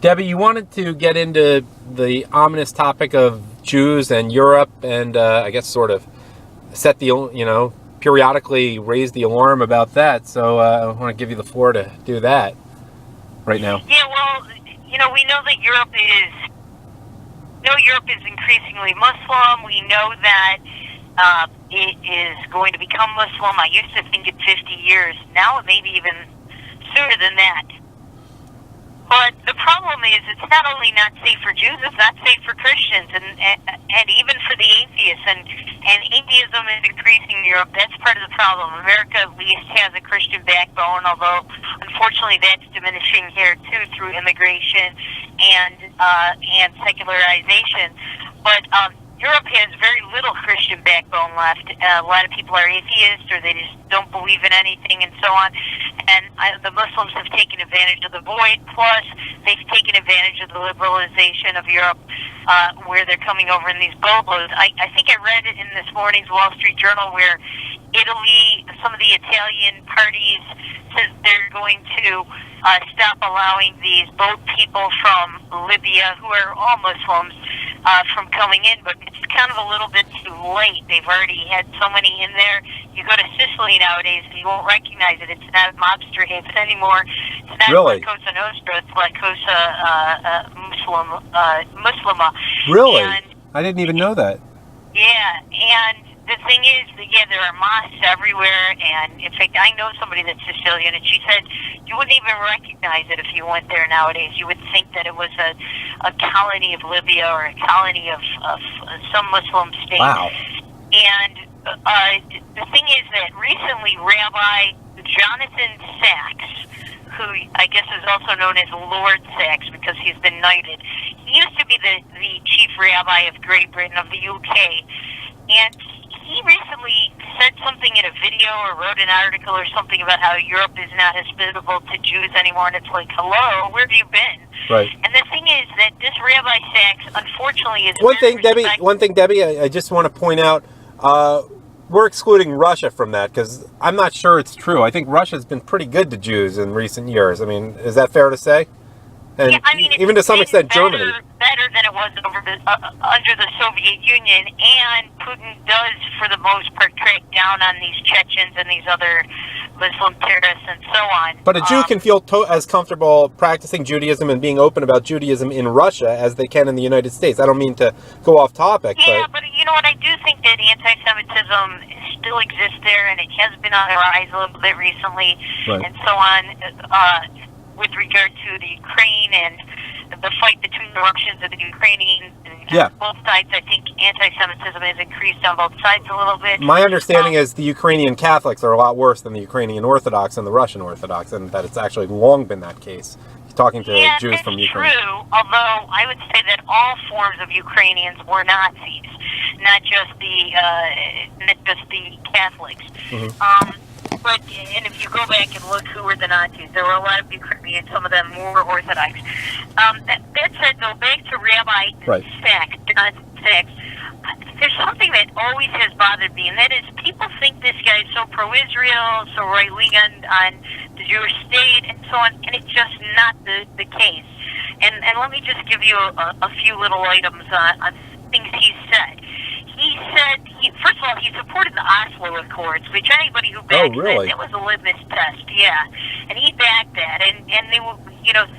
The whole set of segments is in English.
Debbie, you wanted to get into the ominous topic of Jews and Europe, and I guess sort of set the, periodically raise the alarm about that. So I want to give you the floor to do that right now. Yeah, well, we know that Europe is increasingly Muslim. We know that it is going to become Muslim. I used to think in 50 years. Now it may be even sooner than that. But the problem is, it's not only not safe for Jews, it's not safe for Christians, and even for the atheists. And atheism is increasing in Europe. That's part of the problem. America at least has a Christian backbone, although unfortunately that's diminishing here too through immigration and secularization. But Europe has very little Christian backbone left. A lot of people are atheists, or they just don't believe in anything, and so on. And the Muslims have taken advantage of the void. Plus, they've taken advantage of the liberalization of Europe, where they're coming over in these boatloads. I think I read it in this morning's Wall Street Journal where Italy, some of the Italian parties, says they're going to stop allowing these boat people from Libya, who are all Muslims, from coming in, but it's kind of a little bit too late. They've already had so many in there. You go to Sicily nowadays, and you won't recognize it. It's not mobster hits anymore. It's not Really? La Cosa Nostra. It's La Cosa Muslima. Really? And, I didn't even know that. yeah, and the thing is, there are mosques everywhere, and in fact, I know somebody that's Sicilian, and she said you wouldn't even recognize it if you went there nowadays. You would think that it was a colony of Libya or a colony of some Muslim state. Wow. And the thing is that recently Rabbi Jonathan Sachs, who I guess is also known as Lord Sachs because he's been knighted, he used to be the chief rabbi of Great Britain, of the UK, and he recently said something in a video or wrote an article or something about how Europe is not hospitable to Jews anymore, and it's like, hello, where have you been? Right. And the thing is that this Rabbi Sachs, unfortunately, is One thing, Debbie, I just want to point out, we're excluding Russia from that because I'm not sure it's true. I think Russia's been pretty good to Jews in recent years. I mean, is that fair to say? And yeah, I mean, even to some extent, Germany. Better than it was under the Soviet Union, and Putin does, for the most part, crack down on these Chechens and these other Muslim terrorists and so on. But a Jew can feel as comfortable practicing Judaism and being open about Judaism in Russia as they can in the United States. I don't mean to go off topic. Yeah, but you know what? I do think that anti-Semitism still exists there, and it has been on the rise a little bit recently, right, and so on. With regard to the Ukraine and the fight between the Russians and the Ukrainians, and both sides, I think anti-Semitism has increased on both sides a little bit. My understanding is the Ukrainian Catholics are a lot worse than the Ukrainian Orthodox and the Russian Orthodox, and that it's actually long been that case. Talking to Jews from Ukraine. Yeah, true, although I would say that all forms of Ukrainians were Nazis, not just the Catholics. Mm-hmm. But, and if you go back and look who were the Nazis, there were a lot of Ukrainians, some of them more Orthodox. That said, though, back to Rabbi Sachs, there's something that always has bothered me, and that is people think this guy is so pro-Israel, so right-wing on the Jewish state, and so on, and it's just not the case. And let me just give you a few little items on things he said. He said, first of all, he supported the Oslo Accords, which anybody who backed that, it was a litmus test, yeah. And he backed that, and they were,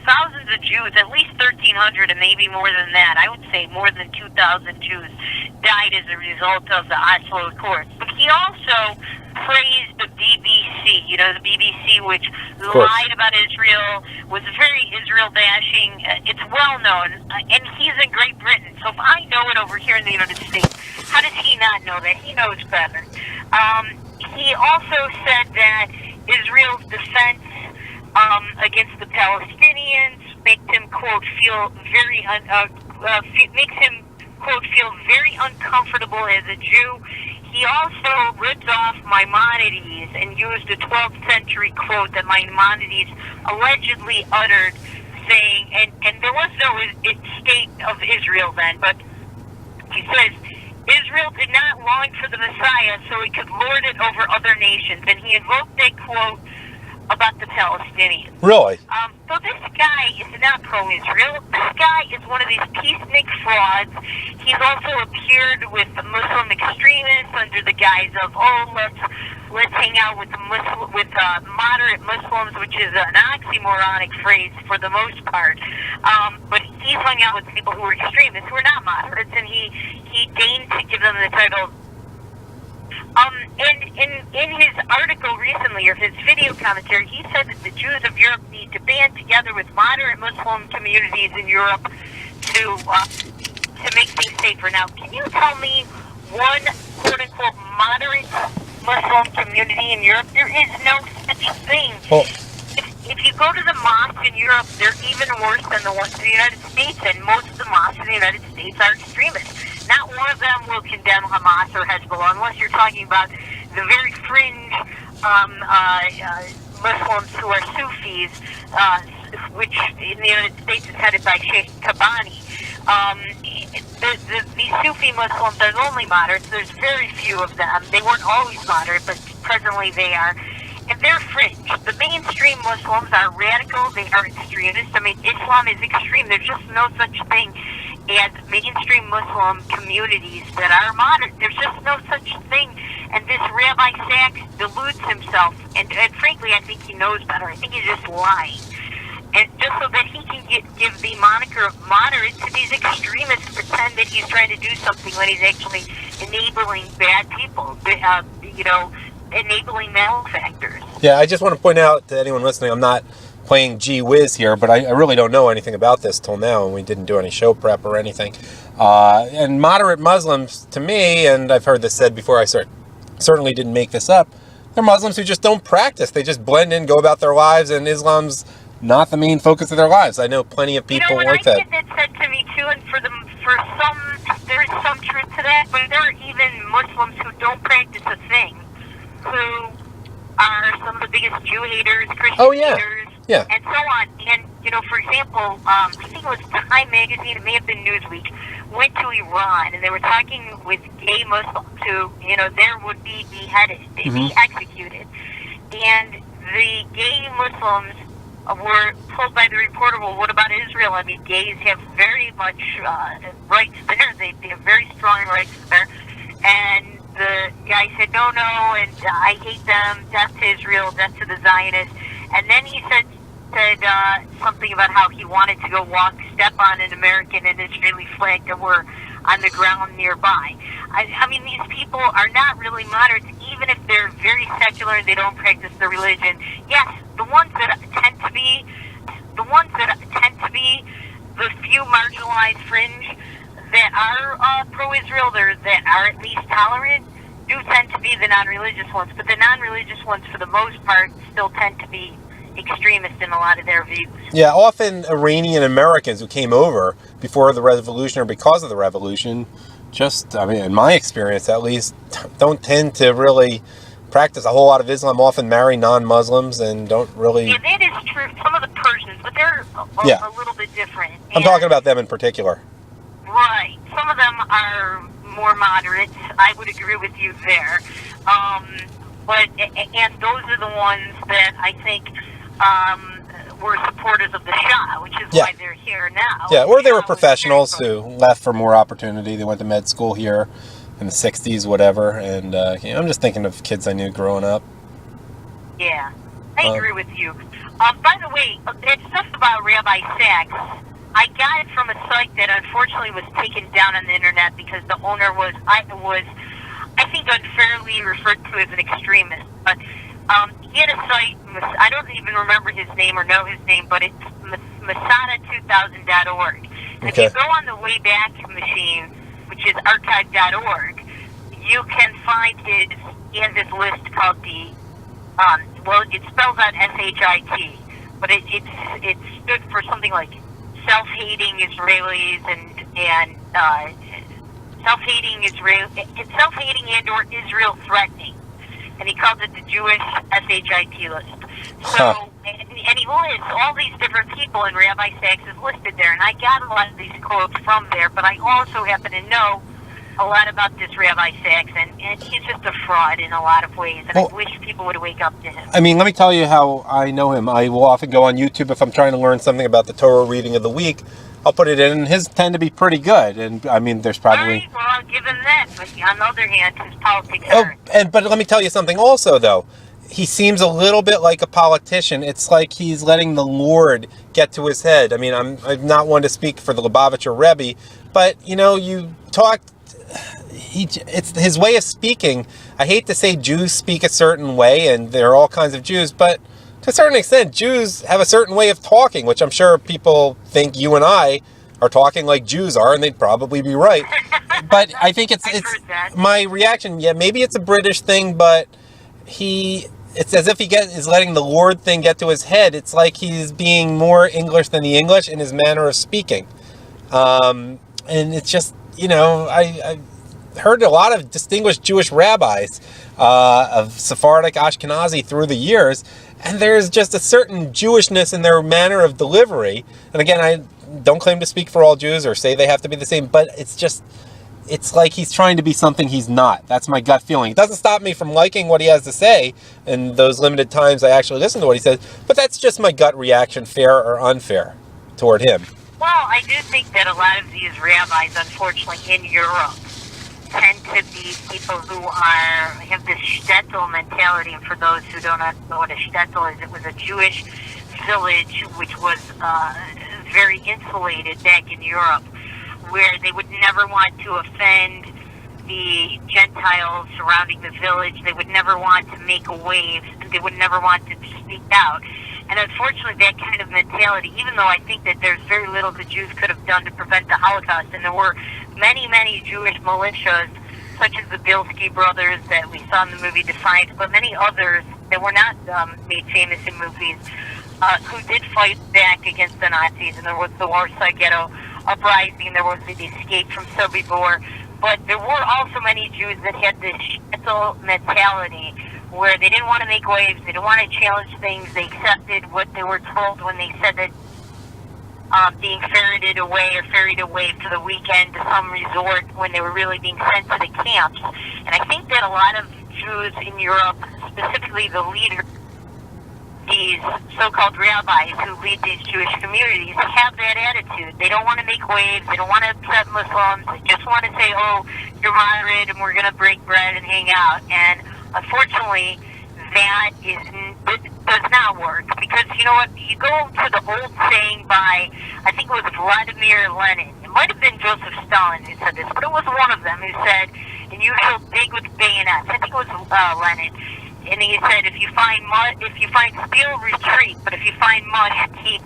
thousands of Jews, at least 1,300 and maybe more than that, I would say more than 2,000 Jews died as a result of the Oslo Accords. But he also praised the BBC, the BBC, which lied about Israel, was very Israel-bashing. It's well-known, and he's in Great Britain. So if I know it over here in the United States, how does he not know that? He knows better. He also said that Israel's defense against the Palestinians makes him, quote, feel very uncomfortable as a Jew. He also ripped off Maimonides and used a 12th century quote that Maimonides allegedly uttered, saying, and there was no state of Israel then, but he says, Israel did not long for the Messiah so he could lord it over other nations. And he invoked that quote about the Palestinians. Really? So this guy is not pro-Israel. This guy is one of these peacenik frauds. He's also appeared with the Muslim extremists under the guise of, let's hang out with moderate Muslims, which is an oxymoronic phrase for the most part. But he's hung out with people who are extremists, who are not moderates, and he deigned to give them the title. In his article recently, or his video commentary, he said that the Jews of Europe need to band together with moderate Muslim communities in Europe to make things safer. Now, can you tell me one quote-unquote moderate Muslim community in Europe? There is no such thing. Well, if you go to the mosques in Europe, they're even worse than the ones in the United States, and most of the mosques in the United States are extremists. Not one of them will condemn Hamas or Hezbollah, unless you're talking about the very fringe Muslims who are Sufis, which in the United States is headed by Sheikh Kabani. These Sufi Muslims are only moderates. There's very few of them. They weren't always moderate, but presently they are. And they're fringe. The mainstream Muslims are radical. They are extremists. I mean, Islam is extreme. There's just no such thing as mainstream Muslim communities that are moderate. There's just no such thing. And this Rabbi Sachs deludes himself. And frankly, I think he knows better. I think he's just lying. And just so that he can give the moniker of moderate to these extremists, pretend that he's trying to do something when he's actually enabling bad people, enabling malefactors. yeah, I just want to point out to anyone listening, I'm not playing gee whiz here, but I really don't know anything about this till now, and we didn't do any show prep or anything. And moderate Muslims, to me, and I've heard this said before, I certainly didn't make this up, they're Muslims who just don't practice. They just blend in, go about their lives, and Islam's not the main focus of their lives. I know plenty of people like that. I get that said to me too, and for some, there's some truth to that, but there are even Muslims who don't practice a thing, who are some of the biggest Jew haters, Christian haters, and so on. And, for example, I think it was Time Magazine, it may have been Newsweek, went to Iran, and they were talking with gay Muslims who, there would be beheaded, they'd be executed. And the gay Muslims were told by the reporter, well, what about Israel? I mean, gays have very much rights there. They have very strong rights there. And the guy said, no, and I hate them, death to Israel, death to the Zionists. And then he said something about how he wanted to go step on an American and Israeli flag that were on the ground nearby. I mean, these people are not really moderates, even if they're very secular and they don't practice their religion. Yes, the ones that tend to be the few marginalized fringe that are pro-Israel, that are at least tolerant, do tend to be the non-religious ones. But the non-religious ones, for the most part, still tend to be extremist in a lot of their views. Yeah, often Iranian Americans who came over before the revolution or because of the revolution, in my experience at least, don't tend to really practice a whole lot of Islam, often marry non-Muslims and don't really... Yeah, that is true. Some of the Persians, but they're a little bit different. I'm talking about them in particular. Right. Some of them are more moderate. I would agree with you there. And those are the ones that I think were supporters of the Shah, which is why they're here now. Yeah, or they were professionals who left for more opportunity. They went to med school here in the 60s, whatever. And I'm just thinking of kids I knew growing up. Yeah, I agree with you. By the way, that stuff about Rabbi Sachs, I got it from a site that unfortunately was taken down on the internet because the owner was, I think, unfairly referred to as an extremist. But he had a site, I don't even remember his name or know his name, but it's Masada2000.org. If you go on the Wayback Machine, which is archive.org, you can find he has this list called it spells out SHIT, but it stood for something like self-hating Israelis and self-hating and or Israel threatening, and he calls it the Jewish SHIT list. So, and he lists all these different people, and Rabbi Sachs is listed there. And I got a lot of these quotes from there, but I also happen to know a lot about this Rabbi Sachs, and he's just a fraud in a lot of ways, and I wish people would wake up to him. I mean, let me tell you how I know him. I will often go on YouTube if I'm trying to learn something about the Torah reading of the week. I'll put it in, and his tend to be pretty good. And I mean, there's probably... All right, well, I'll give him that, but on the other hand, his politics aren't. But let me tell you something also, though. He seems a little bit like a politician. It's like he's letting the Lord get to his head. I mean, I'm not one to speak for the Lubavitcher Rebbe, but, you know, you talk... it's his way of speaking. I hate to say Jews speak a certain way, and there are all kinds of Jews, but to a certain extent, Jews have a certain way of talking, which I'm sure people think you and I are talking like Jews are, and they'd probably be right. But I think it's my reaction. Yeah, maybe it's a British thing, but it's as if he is letting the Lord thing get to his head. It's like he's being more English than the English in his manner of speaking. And it's just, you know, I heard a lot of distinguished Jewish rabbis of Sephardic Ashkenazi through the years, and there's just a certain Jewishness in their manner of delivery. And again, I don't claim to speak for all Jews or say they have to be the same, but it's like he's trying to be something he's not. That's my gut feeling. It doesn't stop me from liking what he has to say in those limited times I actually listen to what he says, but that's just my gut reaction, fair or unfair, toward him. Well, I do think that a lot of these rabbis, unfortunately, in Europe, tend to be people who have this shtetl mentality. And for those who don't know what a shtetl is, it was a Jewish village which was very insulated back in Europe, where they would never want to offend the Gentiles surrounding the village. They would never want to make a wave. They would never want to speak out. And unfortunately, that kind of mentality, even though I think that there's very little the Jews could have done to prevent the Holocaust, and there were many, many Jewish militias, such as the Bilski brothers that we saw in the movie Defiant, but many others that were not made famous in movies, who did fight back against the Nazis. And there was the Warsaw Ghetto Uprising, there was the escape from Sobibor, but there were also many Jews that had this shtetl mentality, where they didn't want to make waves, they didn't want to challenge things, they accepted what they were told when they said that being ferried away for the weekend to some resort when they were really being sent to the camps. And I think that a lot of Jews in Europe, specifically the leaders, these so-called rabbis who lead these Jewish communities, have that attitude. They don't want to make waves, they don't want to upset Muslims, they just want to say, oh, you're moderate and we're going to break bread and hang out. And unfortunately, that does not work, because you know what, you go to the old saying by, I think it was Vladimir Lenin, it might have been Joseph Stalin who said this, but it was one of them who said, and you shall dig with bayonets. I think it was Lenin, and he said, if you find steel, retreat, but if you find mush, keep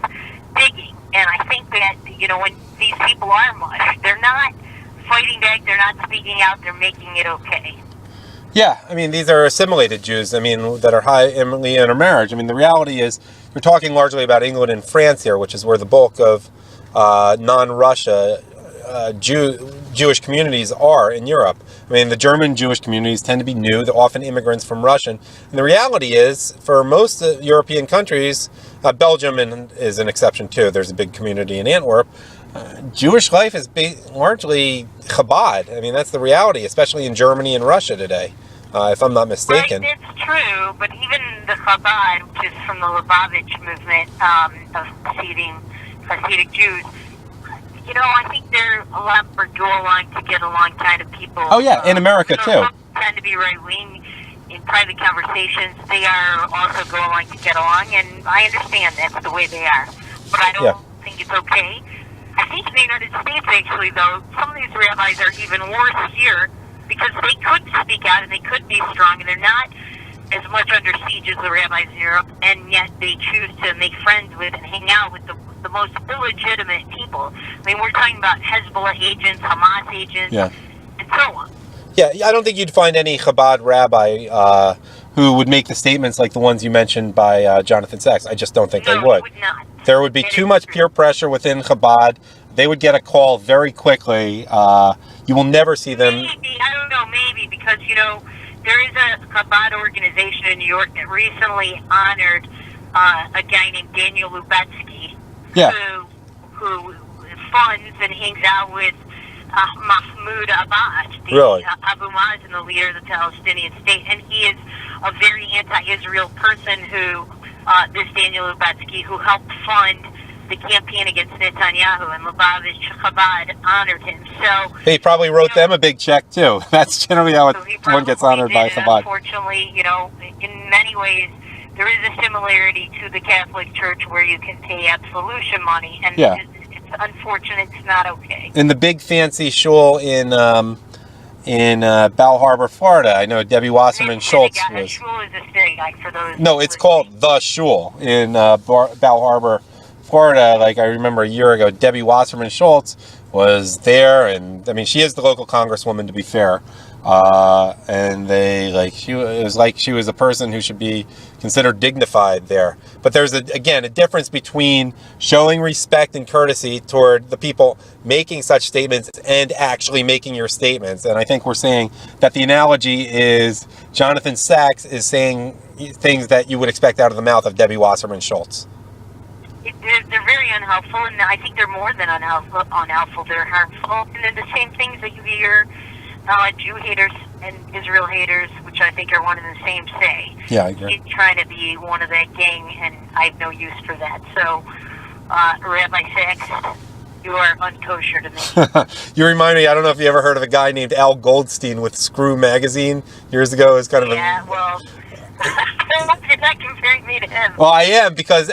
digging. And I think that, you know, when these people are mush, they're not fighting back, they're not speaking out, they're making it okay. Yeah, I mean, these are assimilated Jews, I mean, that are high in intermarriage. I mean, the reality is, we're talking largely about England and France here, which is where the bulk of non-Russia Jewish communities are in Europe. I mean, the German Jewish communities tend to be new. They're often immigrants from Russian. And the reality is, for most European countries, Belgium is an exception too. There's a big community in Antwerp. Jewish life is largely Chabad. I mean, that's the reality, especially in Germany and Russia today, if I'm not mistaken. Right, it's true, but even the Chabad, which is from the Lubavitch movement of Hasidic Jews, you know, I think they're a lot more go-along to get along kind of people. Oh, yeah, in America, too. Tend to be right-wing in private conversations. They are also go-along to get along, and I understand that's the way they are. But I don't think it's okay. I think in the United States, actually, though, some of these rabbis are even worse here, because they could speak out and they could be strong, and they're not as much under siege as the rabbis in Europe, and yet they choose to make friends with and hang out with the most illegitimate people. I mean, we're talking about Hezbollah agents, Hamas agents, and so on. Yeah, I don't think you'd find any Chabad rabbi who would make the statements like the ones you mentioned by Jonathan Sachs. I just don't think they would. Would not. There would be too much peer pressure within Chabad. They would get a call very quickly. You will never see them. Maybe, I don't know, maybe, because, you know, there is a Chabad organization in New York that recently honored a guy named Daniel Lubetzky, who funds and hangs out with Mahmoud Abbas, Really? Abu Mazen, the leader of the Palestinian state, and he is a very anti-Israel person who, this Daniel Lubatsky, who helped fund the campaign against Netanyahu, and Lubavitch Chabad honored him. So He probably wrote them a big check too. That's generally how one gets honored by Chabad. Unfortunately, in many ways, there is a similarity to the Catholic Church where you can pay absolution money, and it's unfortunate. It's not okay. In the big fancy shul in Bal Harbor, Florida, I know Debbie Wasserman Schultz was. Shul is a synagogue for those. No, it's called the Shul in Bal Harbor, Florida. Like I remember a year ago, Debbie Wasserman Schultz was there, and I mean she is the local congresswoman, to be fair. And it was like she was a person who should be considered dignified there. But there's a difference between showing respect and courtesy toward the people making such statements and actually making your statements. And I think we're saying that the analogy is Jonathan Sachs is saying things that you would expect out of the mouth of Debbie Wasserman Schultz. They're very unhelpful, and I think they're more than unhelpful. They're harmful, and they're the same things that you hear Jew haters and Israel haters, which I think are one and the same, say. Yeah, I agree. He's trying to be one of that gang, and I have no use for that. So, Rabbi Sachs, you are unkosher to me. You remind me, I don't know if you ever heard of a guy named Al Goldstein with Screw Magazine years ago. It was kind of well, you're not comparing me to him. Well, I am, because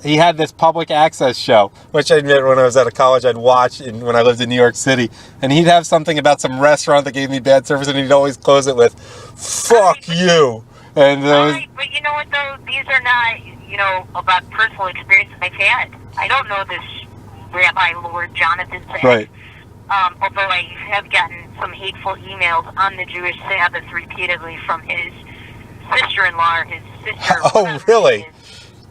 he had this public access show, which I admit when I was out of college I'd watch when I lived in New York City, and he'd have something about some restaurant that gave me bad service, and he'd always close it with "fuck you." And but you know what though, these are not about personal experience I've had. I don't know this Rabbi Lord Jonathan Sachs. Right. Although I have gotten some hateful emails on the Jewish Sabbath repeatedly from his sister-in-law or his sister. Oh, really?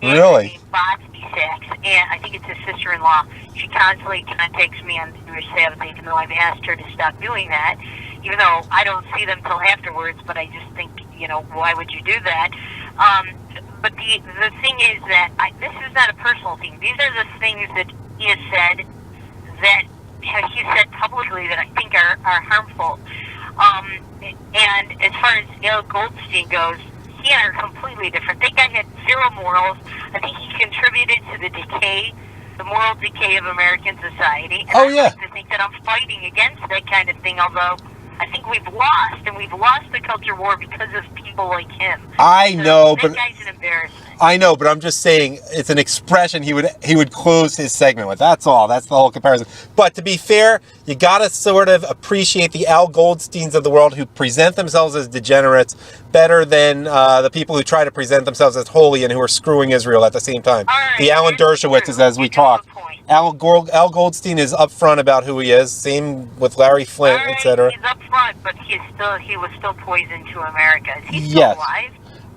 Really? Bosby Sachs, and I think it's his sister-in-law. She constantly contacts me on the Jewish Sabbath, even though I've asked her to stop doing that. Even though I don't see them till afterwards, but I just think, why would you do that? But the thing is that this is not a personal thing. These are the things that he has said that he said publicly that I think are harmful. And as far as Al Goldstein goes, he and I are completely different. That guy had zero morals. I think he contributed to the moral decay of American society. And I like to think that I'm fighting against that kind of thing, although I think we've lost the culture war because of people like him. I know, but that guy's an embarrassment. I know, but I'm just saying it's an expression he would close his segment with. That's all. That's the whole comparison. But to be fair, you gotta sort of appreciate the Al Goldsteins of the world who present themselves as degenerates better than the people who try to present themselves as holy and who are screwing Israel at the same time. Right, the Alan Dershowitzes, as we talk. Al Goldstein is upfront about who he is. Same with Larry Flint, etc. He's upfront, but he was still poisoned to America. Is he still alive?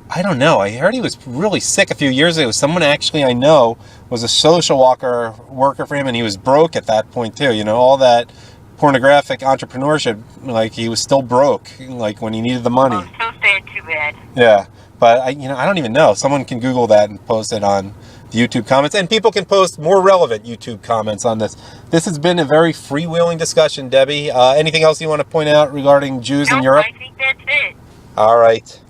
I don't know. I heard he was really sick a few years ago. Someone actually I know was a social worker for him, and he was broke at that point too. All that pornographic entrepreneurship, like he was still broke, like when he needed the money. Oh, so sad, too bad. Yeah, but I don't even know. Someone can Google that and post it on the YouTube comments, and people can post more relevant YouTube comments on this. This has been a very freewheeling discussion, Debbie. Anything else you want to point out regarding Jews in Europe? I think that's it. All right.